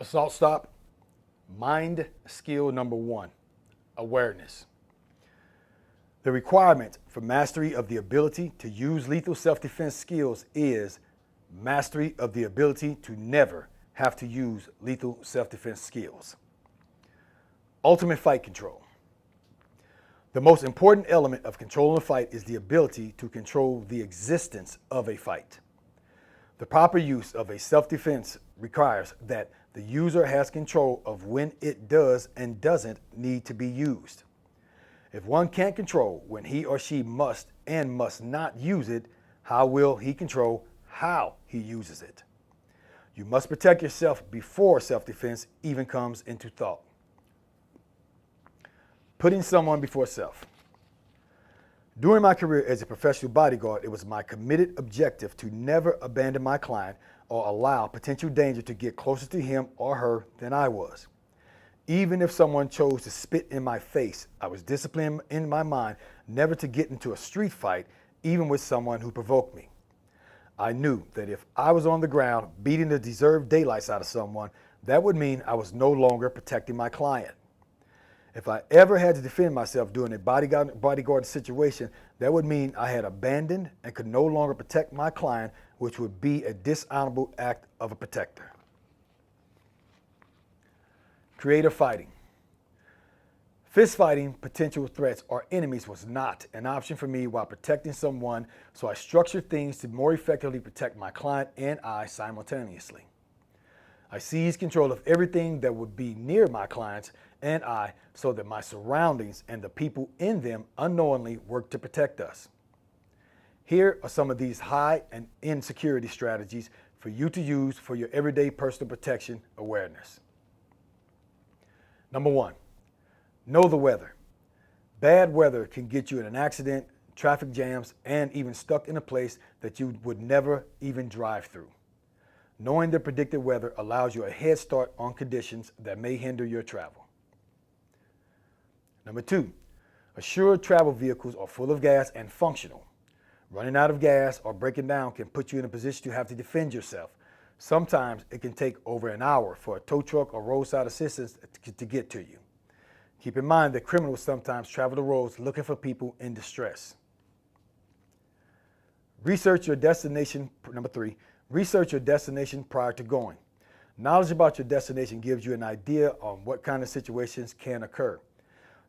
Assault stop. Mind skill number 1, awareness. The requirement for mastery of the ability to use lethal self-defense skills is mastery of the ability to never have to use lethal self-defense skills. Ultimate fight control. The most important element of controlling a fight is the ability to control the existence of a fight. The proper use of a self-defense requires that the user has control of when it does and doesn't need to be used. If one can't control when he or she must and must not use it, how will he control how he uses it? You must protect yourself before self-defense even comes into thought. Putting someone before self. During my career as a professional bodyguard, it was my committed objective to never abandon my client or allow potential danger to get closer to him or her than I was. Even if someone chose to spit in my face, I was disciplined in my mind never to get into a street fight, even with someone who provoked me. I knew that if I was on the ground beating the deserved daylights out of someone, that would mean I was no longer protecting my client. If I ever had to defend myself during a bodyguard situation, that would mean I had abandoned and could no longer protect my client, which would be a dishonorable act of a protector. Creative fighting. Fist fighting potential threats or enemies was not an option for me while protecting someone, so I structured things to more effectively protect my client and I simultaneously. I seized control of everything that would be near my clients and I so that my surroundings and the people in them unknowingly worked to protect us. Here are some of these high and insecurity strategies for you to use for your everyday personal protection awareness. Number 1, know the weather. Bad weather can get you in an accident, traffic jams, and even stuck in a place that you would never even drive through. Knowing the predicted weather allows you a head start on conditions that may hinder your travel. Number 2, assured travel vehicles are full of gas and functional. Running out of gas or breaking down can put you in a position to have to defend yourself. Sometimes it can take over an hour for a tow truck or roadside assistance to get to you. Keep in mind that criminals sometimes travel the roads looking for people in distress. Research your destination. Number 3, research your destination prior to going. Knowledge about your destination gives you an idea on what kind of situations can occur.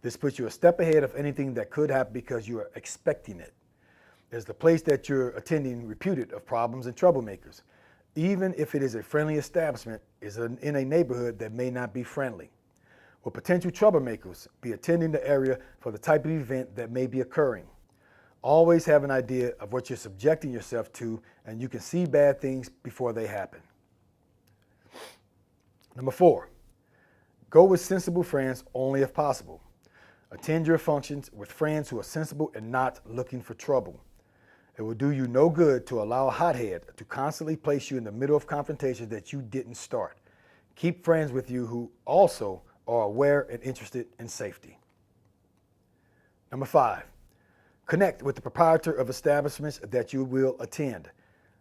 This puts you a step ahead of anything that could happen because you are expecting it. Is the place that you're attending reputed of problems and troublemakers? Even if it is a friendly establishment, is in a neighborhood that may not be friendly. Will potential troublemakers be attending the area for the type of event that may be occurring? Always have an idea of what you're subjecting yourself to, and you can see bad things before they happen. Number 4, go with sensible friends only if possible. Attend your functions with friends who are sensible and not looking for trouble. It will do you no good to allow a hothead to constantly place you in the middle of confrontations that you didn't start. Keep friends with you who also are aware and interested in safety. Number 5, connect with the proprietor of establishments that you will attend.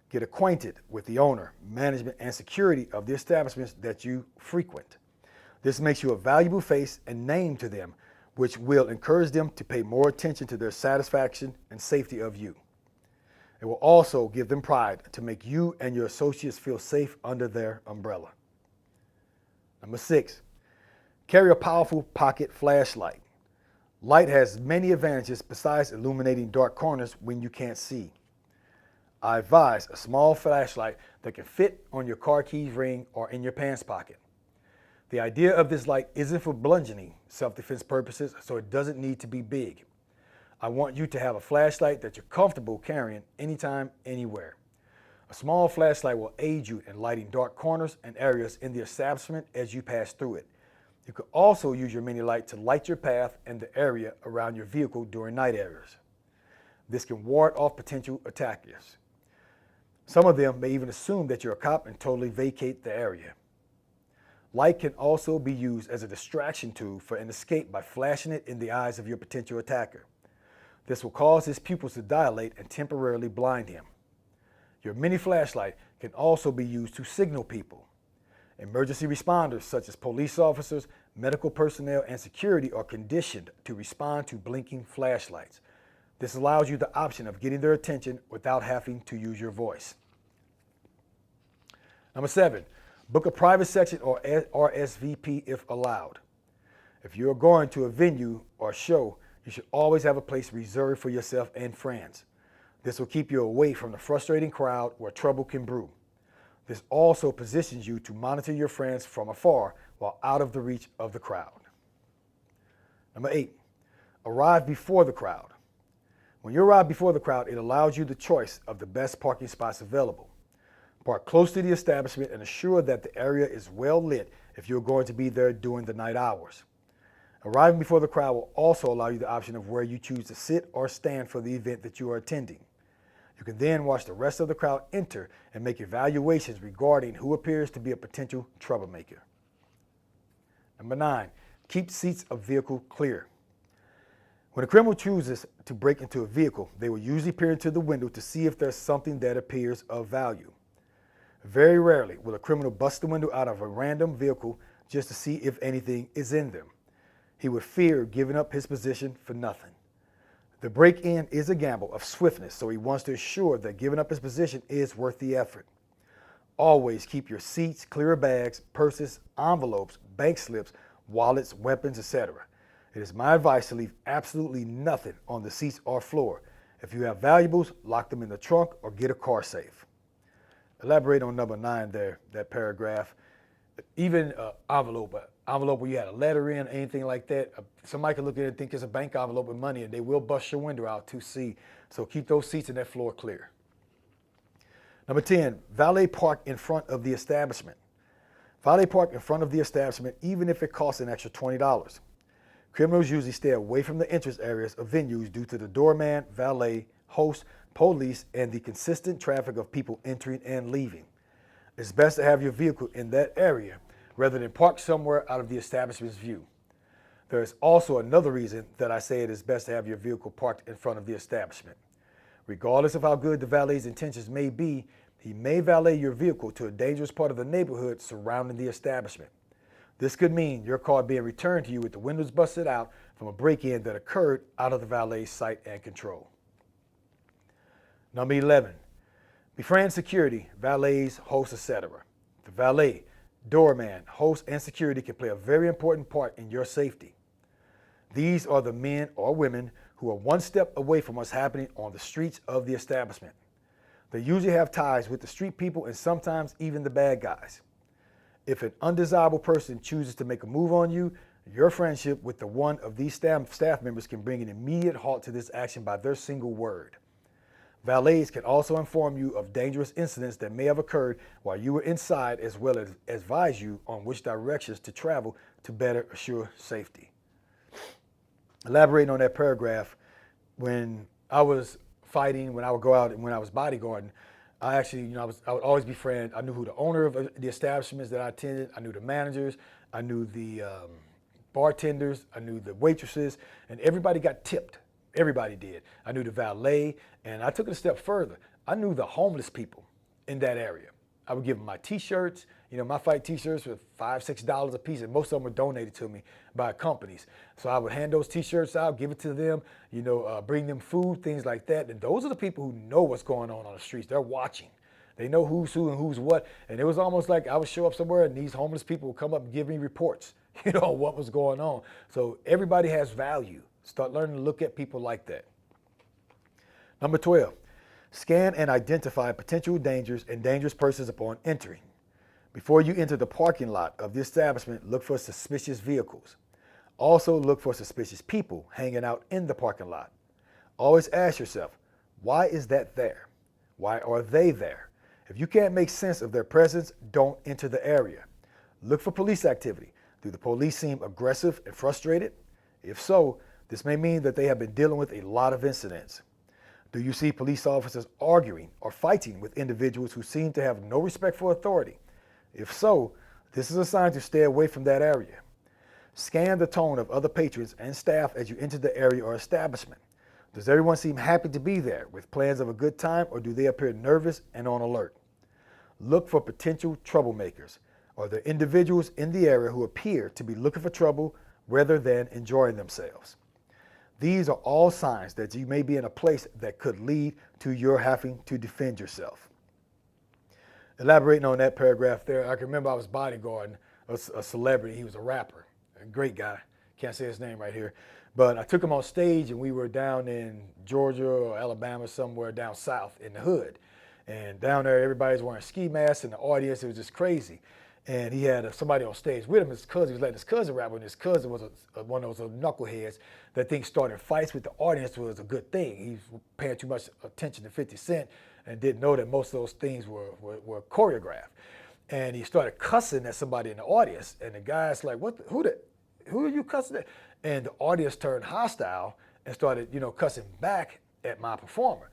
Get acquainted with the owner, management, and security of the establishments that you frequent. This makes you a valuable face and name to them, which will encourage them to pay more attention to their satisfaction and safety of you. It will also give them pride to make you and your associates feel safe under their umbrella. Number 6, carry a powerful pocket flashlight. Light has many advantages besides illuminating dark corners when you can't see. I advise a small flashlight that can fit on your car keys ring or in your pants pocket. The idea of this light isn't for bludgeoning self-defense purposes, so it doesn't need to be big. I want you to have a flashlight that you're comfortable carrying anytime, anywhere. A small flashlight will aid you in lighting dark corners and areas in the establishment as you pass through it. You could also use your mini light to light your path and the area around your vehicle during night hours. This can ward off potential attackers. Some of them may even assume that you're a cop and totally vacate the area. Light can also be used as a distraction tool for an escape by flashing it in the eyes of your potential attacker. This will cause his pupils to dilate and temporarily blind him. Your mini flashlight can also be used to signal people. Emergency responders, such as police officers, medical personnel, and security, are conditioned to respond to blinking flashlights. This allows you the option of getting their attention without having to use your voice. Number 7, book a private section or RSVP if allowed. If you're going to a venue or show, you should always have a place reserved for yourself and friends. This will keep you away from the frustrating crowd where trouble can brew. This also positions you to monitor your friends from afar while out of the reach of the crowd. Number 8, arrive before the crowd. When you arrive before the crowd, it allows you the choice of the best parking spots available. Park close to the establishment and assure that the area is well lit if you're going to be there during the night hours. Arriving before the crowd will also allow you the option of where you choose to sit or stand for the event that you are attending. You can then watch the rest of the crowd enter and make evaluations regarding who appears to be a potential troublemaker. Number 9, keep seats of vehicle clear. When a criminal chooses to break into a vehicle, they will usually peer into the window to see if there's something that appears of value. Very rarely will a criminal bust the window out of a random vehicle just to see if anything is in them. He would fear giving up his position for nothing. The break-in is a gamble of swiftness, so he wants to ensure that giving up his position is worth the effort. Always keep your seats clear of bags, purses, envelopes, bank slips, wallets, weapons, etc. It is my advice to leave absolutely nothing on the seats or floor. If you have valuables, lock them in the trunk or get a car safe. Elaborate on number 9 there, that paragraph. Even envelope where you had a letter in, anything like that, somebody could look at it and think it's a bank envelope with money, and they will bust your window out to see. So keep those seats and that floor clear. Number 10, valet park in front of the establishment. Valet park in front of the establishment even if it costs an extra $20. Criminals usually stay away from the entrance areas of venues due to the doorman, valet, host, police, and the consistent traffic of people entering and leaving. It's best to have your vehicle in that area rather than park somewhere out of the establishment's view. There is also another reason that I say it is best to have your vehicle parked in front of the establishment. Regardless of how good the valet's intentions may be, he may valet your vehicle to a dangerous part of the neighborhood surrounding the establishment. This could mean your car being returned to you with the windows busted out from a break-in that occurred out of the valet's sight and control. Number 11, befriend security, valets, hosts, etc. The valet, doorman, host, and security can play a very important part in your safety. These are the men or women who are one step away from what's happening on the streets of the establishment. They usually have ties with the street people and sometimes even the bad guys. If an undesirable person chooses to make a move on you, your friendship with the one of these staff members can bring an immediate halt to this action by their single word. Valets can also inform you of dangerous incidents that may have occurred while you were inside, as well as advise you on which directions to travel to better assure safety. Elaborating on that paragraph, when I was fighting, when I would go out and when I was bodyguarding, I actually, I would always befriend. I knew who the owner of the establishments that I attended. I knew the managers. I knew the bartenders. I knew the waitresses, and everybody got tipped. Everybody did. I knew the valet, and I took it a step further. I knew the homeless people in that area. I would give them my T-shirts. My fight T-shirts were $5, $6 a piece, and most of them were donated to me by companies. So I would hand those T-shirts out, give it to them, bring them food, things like that. And those are the people who know what's going on the streets. They're watching. They know who's who and who's what. And it was almost like I would show up somewhere, and these homeless people would come up and give me reports, what was going on. So everybody has value. Start learning to look at people like that. Number 12, scan and identify potential dangers and dangerous persons upon entering. Before you enter the parking lot of the establishment, look for suspicious vehicles. Also look for suspicious people hanging out in the parking lot. Always ask yourself, why is that there? Why are they there? If you can't make sense of their presence, don't enter the area. Look for police activity. Do the police seem aggressive and frustrated? If so, this may mean that they have been dealing with a lot of incidents. Do you see police officers arguing or fighting with individuals who seem to have no respect for authority? If so, this is a sign to stay away from that area. Scan the tone of other patrons and staff as you enter the area or establishment. Does everyone seem happy to be there with plans of a good time, or do they appear nervous and on alert? Look for potential troublemakers. or the individuals in the area who appear to be looking for trouble rather than enjoying themselves. These are all signs that you may be in a place that could lead to your having to defend yourself. Elaborating on that paragraph there, I can remember I was bodyguarding a celebrity. He was a rapper, a great guy. Can't say his name right here. But I took him on stage, and we were down in Georgia or Alabama, somewhere down south in the hood. And down there, everybody's wearing ski masks in the audience. It was just crazy. And he had somebody on stage with him, his cousin. He was letting his cousin rap, and his cousin was one of those knuckleheads that thinks starting fights with the audience was a good thing. He was paying too much attention to 50 Cent and didn't know that most of those things were choreographed. And he started cussing at somebody in the audience, and the guy's like, who are you cussing at? And the audience turned hostile and started, cussing back at my performer.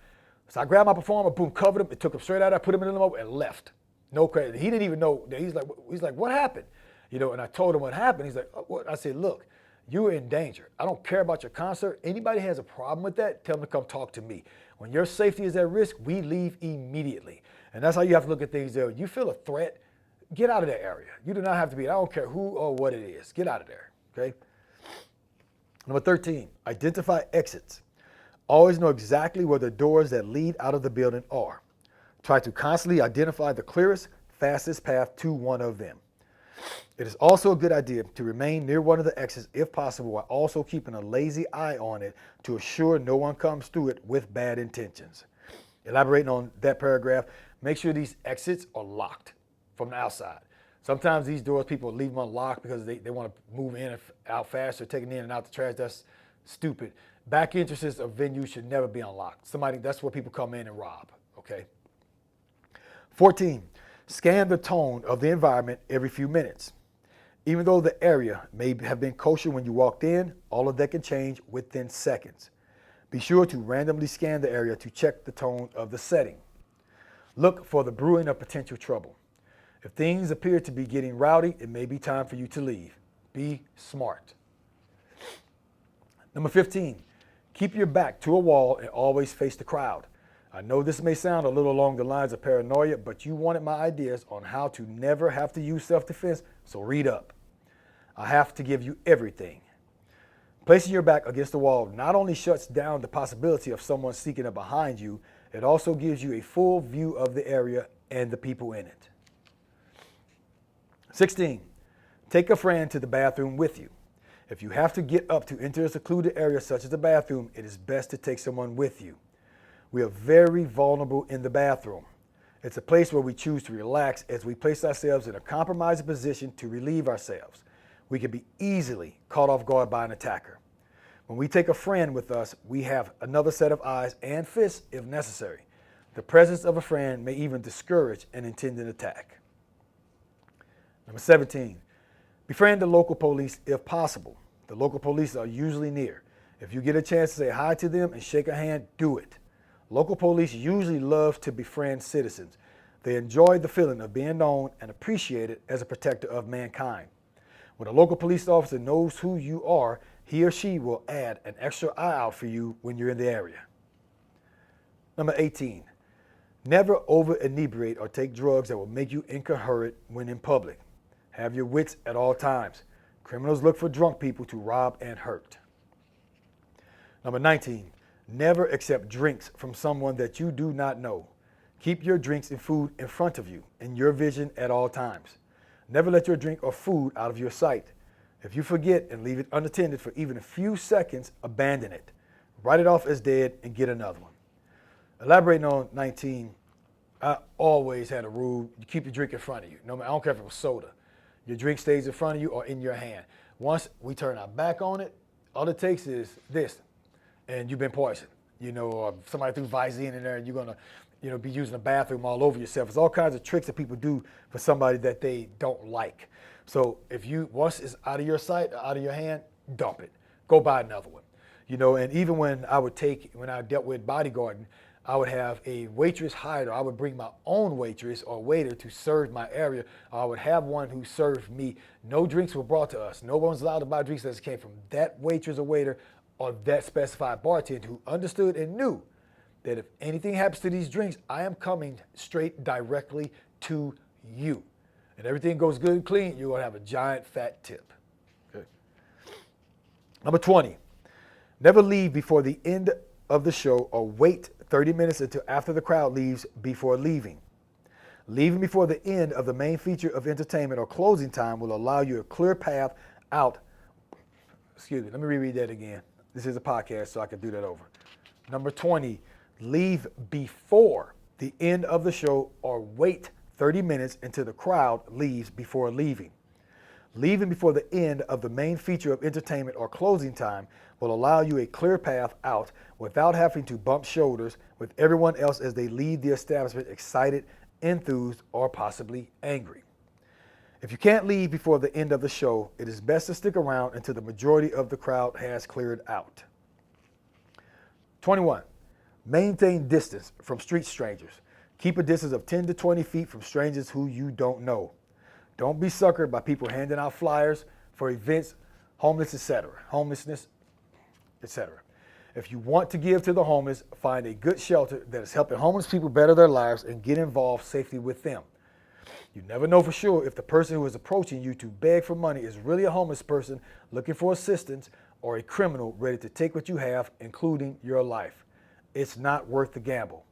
So I grabbed my performer, boom, covered him, and took him straight out. I put him in the limo and left. No credit. He didn't even know. He's like, what happened? And I told him what happened. He's like, what? I said, look, you are in danger. I don't care about your concert. Anybody has a problem with that, tell them to come talk to me. When your safety is at risk, we leave immediately. And that's how you have to look at things there. You feel a threat, get out of that area. You do not have to be. I don't care who or what it is. Get out of there, okay? Number 13, identify exits. Always know exactly where the doors that lead out of the building are. Try to constantly identify the clearest, fastest path to one of them. It is also a good idea to remain near one of the exits if possible, while also keeping a lazy eye on it to assure no one comes through it with bad intentions. Elaborating on that paragraph, make sure these exits are locked from the outside. Sometimes these doors, people leave them unlocked because they want to move in and out faster, taking in and out the trash. That's stupid. Back entrances of venues should never be unlocked. That's where people come in and rob, okay? 14, scan the tone of the environment every few minutes. Even though the area may have been kosher when you walked in, all of that can change within seconds. Be sure to randomly scan the area to check the tone of the setting. Look for the brewing of potential trouble. If things appear to be getting rowdy, it may be time for you to leave. Be smart. Number 15, keep your back to a wall and always face the crowd. I know this may sound a little along the lines of paranoia, but you wanted my ideas on how to never have to use self-defense, so read up. I have to give you everything. Placing your back against the wall not only shuts down the possibility of someone sneaking up behind you, it also gives you a full view of the area and the people in it. 16, take a friend to the bathroom with you. If you have to get up to enter a secluded area such as the bathroom, it is best to take someone with you. We are very vulnerable in the bathroom. It's a place where we choose to relax as we place ourselves in a compromising position to relieve ourselves. We can be easily caught off guard by an attacker. When we take a friend with us, we have another set of eyes and fists if necessary. The presence of a friend may even discourage an intended attack. Number 17, befriend the local police if possible. The local police are usually near. If you get a chance to say hi to them and shake a hand, do it. Local police usually love to befriend citizens. They enjoy the feeling of being known and appreciated as a protector of mankind. When a local police officer knows who you are, he or she will add an extra eye out for you when you're in the area. Number 18, never over-inebriate or take drugs that will make you incoherent when in public. Have your wits at all times. Criminals look for drunk people to rob and hurt. Number 19, never accept drinks from someone that you do not know. Keep your drinks and food in front of you, in your vision at all times. Never let your drink or food out of your sight. If you forget and leave it unattended for even a few seconds, abandon it. Write it off as dead and get another one. Elaborating on 19, I always had a rule, you keep your drink in front of you. I don't care if it was soda. Your drink stays in front of you or in your hand. Once we turn our back on it, all it takes is this, and you've been poisoned. Or somebody threw Visine in there and you're gonna, be using the bathroom all over yourself. There's all kinds of tricks that people do for somebody that they don't like. So once it's out of your sight, out of your hand, dump it. Go buy another one. And even when I dealt with bodyguarding, I would have a waitress hired, or I would bring my own waitress or waiter to serve my area, or I would have one who served me. No drinks were brought to us. No one was allowed to buy drinks that came from that waitress or waiter or that specified bartender who understood and knew that if anything happens to these drinks, I am coming straight directly to you. and everything goes good and clean, you're going to have a giant fat tip. Okay. Number 20, never leave before the end of the show or wait 30 minutes until after the crowd leaves before leaving. Leaving before the end of the main feature of entertainment or closing time will allow you a clear path out. Excuse me, let me reread that again. This is a podcast, so I can do that over. Number 20, leave before the end of the show or wait 30 minutes until the crowd leaves before leaving. Leaving before the end of the main feature of entertainment or closing time will allow you a clear path out without having to bump shoulders with everyone else as they leave the establishment excited, enthused, or possibly angry. If you can't leave before the end of the show, it is best to stick around until the majority of the crowd has cleared out. 21. Maintain distance from street strangers. Keep a distance of 10 to 20 feet from strangers who you don't know. Don't be suckered by people handing out flyers for events, homelessness, etc. If you want to give to the homeless, find a good shelter that is helping homeless people better their lives and get involved safely with them. You never know for sure if the person who is approaching you to beg for money is really a homeless person looking for assistance or a criminal ready to take what you have, including your life. It's not worth the gamble.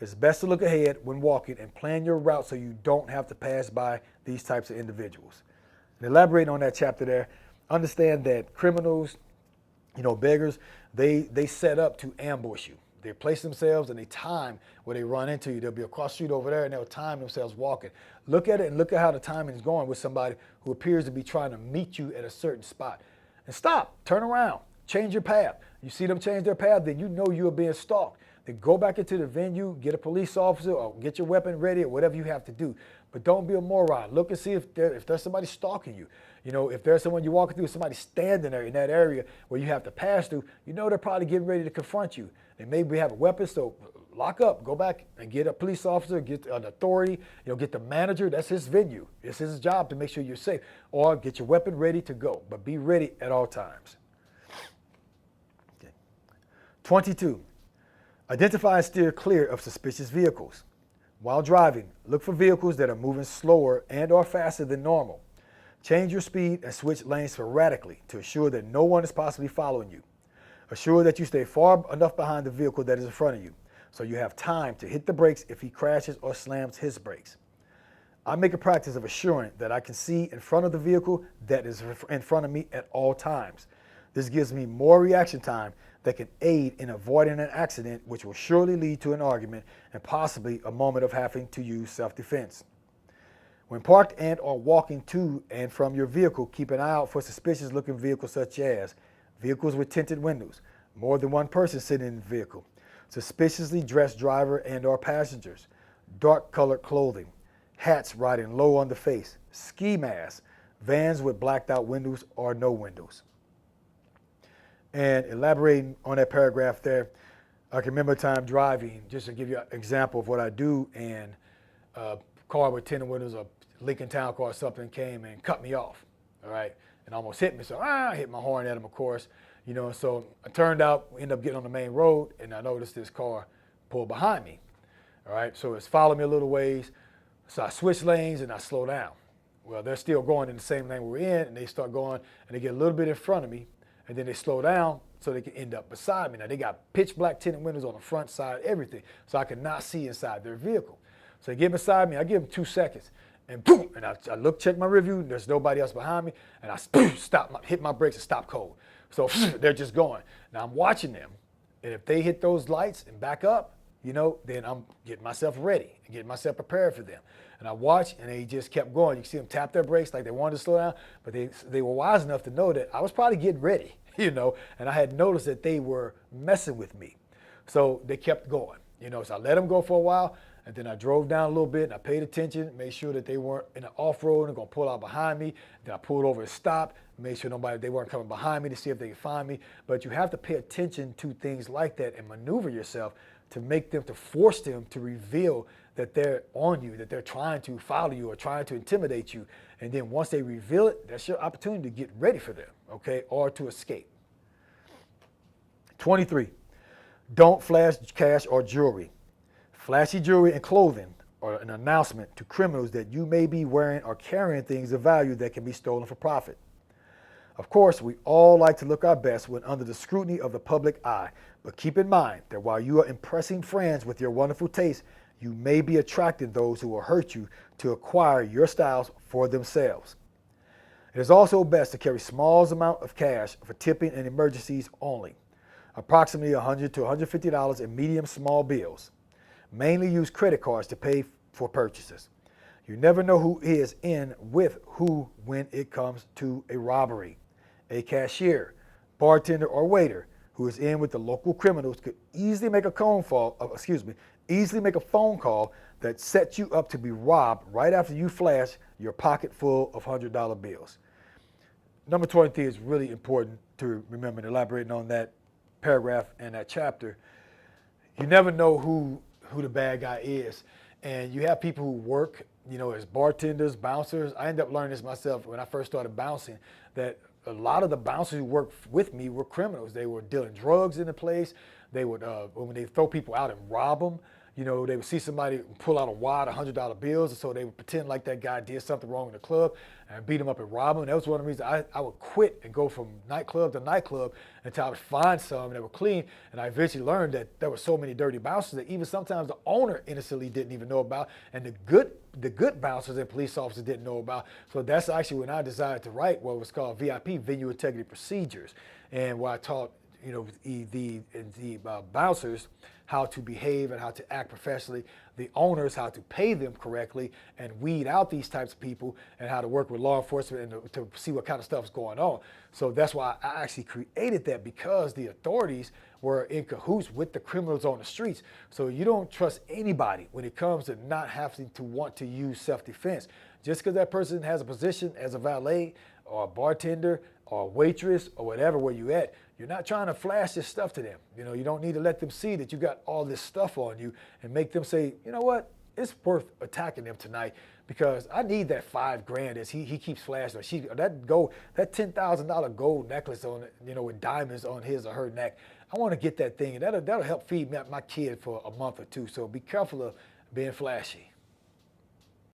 It's best to look ahead when walking and plan your route so you don't have to pass by these types of individuals. And elaborating on that chapter there, understand that criminals, beggars, they set up to ambush you. They place themselves and they time where they run into you. They'll be across the street over there and they'll time themselves walking. Look at it and look at how the timing is going with somebody who appears to be trying to meet you at a certain spot. And stop, turn around, change your path. You see them change their path, then you know you are being stalked. Then go back into the venue, get a police officer or get your weapon ready or whatever you have to do. But don't be a moron. Look and see if there's somebody stalking you. If there's someone you're walking through, somebody standing there in that area where you have to pass through, they're probably getting ready to confront you. They maybe have a weapon, so lock up, go back and get a police officer, get an authority, get the manager. That's his venue. It's his job to make sure you're safe. Or get your weapon ready to go, but be ready at all times. Okay. 22. Identify and steer clear of suspicious vehicles. While driving, look for vehicles that are moving slower and or faster than normal. Change your speed and switch lanes sporadically to assure that no one is possibly following you. Assure that you stay far enough behind the vehicle that is in front of you so you have time to hit the brakes if he crashes or slams his brakes. I make a practice of assuring that I can see in front of the vehicle that is in front of me at all times. This gives me more reaction time that can aid in avoiding an accident, which will surely lead to an argument and possibly a moment of having to use self-defense. When parked and or walking to and from your vehicle, keep an eye out for suspicious looking vehicles such as vehicles with tinted windows, more than one person sitting in the vehicle, suspiciously dressed driver and or passengers, dark colored clothing, hats riding low on the face, ski masks, vans with blacked out windows or no windows. And elaborating on that paragraph there, I can remember a time driving, just to give you an example of what I do, and a car with tinted windows, a Lincoln Town car or something came and cut me off, all right, and almost hit me. So I hit my horn at him, of course, so it turned out, we ended up getting on the main road, and I noticed this car pulled behind me, all right, so it's followed me a little ways, so I switched lanes and I slow down. Well, they're still going in the same lane we're in, and they start going, and they get a little bit in front of me, and then they slow down so they can end up beside me. Now, they got pitch black tinted windows on the front side, everything, so I could not see inside their vehicle. So they get beside me, I give them 2 seconds, and boom, and I look, check my rearview, there's nobody else behind me, and I hit my brakes and stop cold. So they're just going. Now, I'm watching them, and if they hit those lights and back up, then I'm getting myself ready and getting myself prepared for them. And I watch, and they just kept going. You see them tap their brakes like they wanted to slow down, but they were wise enough to know that I was probably getting ready, and I had noticed that they were messing with me. So they kept going, so I let them go for a while, and then I drove down a little bit, and I paid attention, made sure that they weren't in the off-road and going to pull out behind me. Then I pulled over and stopped, made sure they weren't coming behind me to see if they could find me. But you have to pay attention to things like that and maneuver yourself to force them to reveal that they're on you, that they're trying to follow you or trying to intimidate you. And then once they reveal it, that's your opportunity to get ready for them, okay, or to escape. 23, don't flash cash or jewelry. Flashy jewelry and clothing or an announcement to criminals that you may be wearing or carrying things of value that can be stolen for profit. Of course, we all like to look our best when under the scrutiny of the public eye, but keep in mind that while you are impressing friends with your wonderful taste, you may be attracting those who will hurt you to acquire your styles for themselves. It is also best to carry small amount of cash for tipping and emergencies only, approximately $100 to $150 in medium small bills. Mainly use credit cards to pay for purchases. You never know who is in with who when it comes to a robbery. A cashier, bartender, or waiter who is in with the local criminals could easily make a phone call that sets you up to be robbed right after you flash your pocket full of $100 bills. Number 23 is really important to remember, and elaborating on that paragraph and that chapter. You never know who the bad guy is. And you have people who work, as bartenders, bouncers. I ended up learning this myself when I first started bouncing, that a lot of the bouncers who worked with me were criminals. They were dealing drugs in the place. They would, when they throw people out and rob them, they would see somebody pull out a wad of $100 bills, and so they would pretend like that guy did something wrong in the club and beat him up and rob him. And that was one of the reasons I would quit and go from nightclub to nightclub until I would find some that were clean. And I eventually learned that there were so many dirty bouncers that even sometimes the owner innocently didn't even know about, and the good bouncers and police officers didn't know about. So that's actually when I decided to write what was called VIP, Venue Integrity Procedures, and where I taught the bouncers how to behave and how to act professionally, the owners how to pay them correctly and weed out these types of people, and how to work with law enforcement and to see what kind of stuff is going on. So that's why I actually created that, because the authorities were in cahoots with the criminals on the streets. So you don't trust anybody when it comes to not having to want to use self-defense. Just because that person has a position as a valet or a bartender or a waitress or whatever where you at, you're not trying to flash this stuff to them. You don't need to let them see that you got all this stuff on you and make them say, you know what, it's worth attacking them tonight because I need that $5,000 as he keeps flashing, or that $10,000 gold necklace on, with diamonds on his or her neck. I want to get that thing, and that'll help feed my kid for a month or two. So be careful of being flashy.